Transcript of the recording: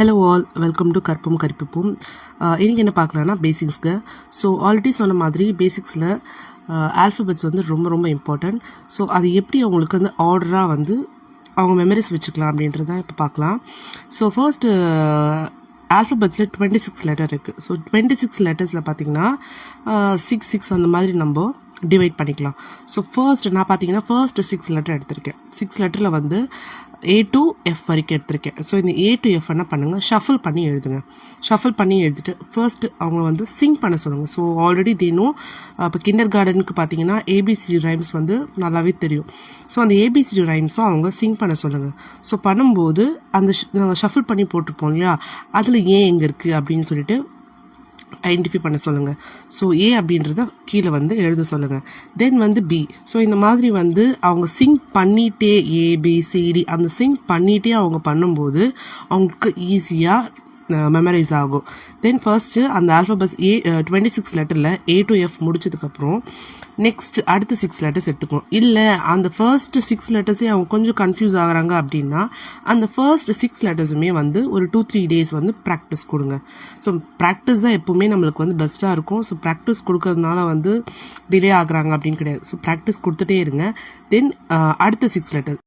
Hello all, welcome to கற்போம் கற்பிப்போம். இன்றைக்கி என்ன பார்க்கலான்னா பேசிக்ஸ்க்கு. ஸோ ஆல்ரெடி சொன்ன மாதிரி பேசிக்ஸில் ஆல்ஃபபெட்ஸ் வந்து ரொம்ப ரொம்ப இம்பார்ட்டண்ட். ஸோ அது எப்படி அவங்களுக்கு வந்து ஆர்டராக வந்து அவங்க மெமரிஸ் வச்சுக்கலாம் அப்படின்றத இப்போ பார்க்கலாம். ஸோ ஃபர்ஸ்ட்டு ஆல்ஃபபெட்ஸில் 26 லெட்டர் இருக்குது. ஸோ 26 லெட்டர்ஸில் பார்த்திங்கன்னா 6 அந்த மாதிரி நம்ம டிவைட் பண்ணிக்கலாம். ஸோ நான் பார்த்தீங்கன்னா ஃபர்ஸ்ட் 6 லெட்டர் எடுத்திருக்கேன். 6 லெட்டரில் வந்து A to F வரைக்கும் எடுத்திருக்கேன். ஸோ இந்த A to F என்ன பண்ணுங்கள், ஷஃபில் பண்ணி எழுதுங்க. ஷஃபில் பண்ணி எழுதிட்டு ஃபர்ஸ்ட் அவங்க வந்து சிங் பண்ண சொல்லுங்கள். ஸோ ஆல்ரெடி தேனும் இப்போ கிண்டர் கார்டனுக்கு பார்த்தீங்கன்னா ஏபிசிடி ரைம்ஸ் வந்து நல்லாவே தெரியும். ஸோ அந்த ஏபிசிடி ரைம்ஸும் அவங்க சிங் பண்ண சொல்லுங்கள். ஸோ பண்ணும்போது அந்த நாங்கள் ஷஃபில் பண்ணி போட்டிருப்போம் இல்லையா, அதில் ஏன் எங்கே இருக்குது அப்படின்னு சொல்லிட்டு ஐடென்டிஃபை பண்ண சொல்லுங்கள். ஸோ ஏ அப்படின்றத கீழே வந்து எழுத சொல்லுங்கள். தென் வந்து பி. ஸோ இந்த மாதிரி வந்து அவங்க சிங் பண்ணிகிட்டே ஏபிசிடி அந்த சிங் பண்ணிகிட்டே அவங்க பண்ணும்போது அவங்களுக்கு ஈஸியாக மெமரைஸ் ஆகும். தென் ஃபர்ஸ்ட்டு அந்த ஆல்ஃபபெட்ஸ் 26 லெட்டரில் A to F முடிச்சதுக்கப்புறம் நெக்ஸ்ட் அடுத்த 6 லெட்டர்ஸ் எடுத்துக்கணும். இல்லை அந்த ஃபர்ஸ்ட் 6 லெட்டர்ஸே அவங்க கொஞ்சம் கன்ஃபியூஸ் ஆகுறாங்க அப்படின்னா அந்த ஃபர்ஸ்ட் 6 லெட்டர்ஸுமே வந்து ஒரு 2-3 டேஸ் வந்து ப்ராக்டிஸ் கொடுங்க. ஸோ ப்ராக்டிஸ் தான் எப்போவுமே நம்மளுக்கு வந்து பெஸ்ட்டாக இருக்கும். ஸோ ப்ராக்டிஸ் கொடுக்கறதுனால வந்து டிலே ஆகுறாங்க அப்படின்னு கிடையாது. ஸோ ப்ராக்டிஸ் கொடுத்துட்டே இருங்க. தென் அடுத்த 6 லெட்டர்ஸ்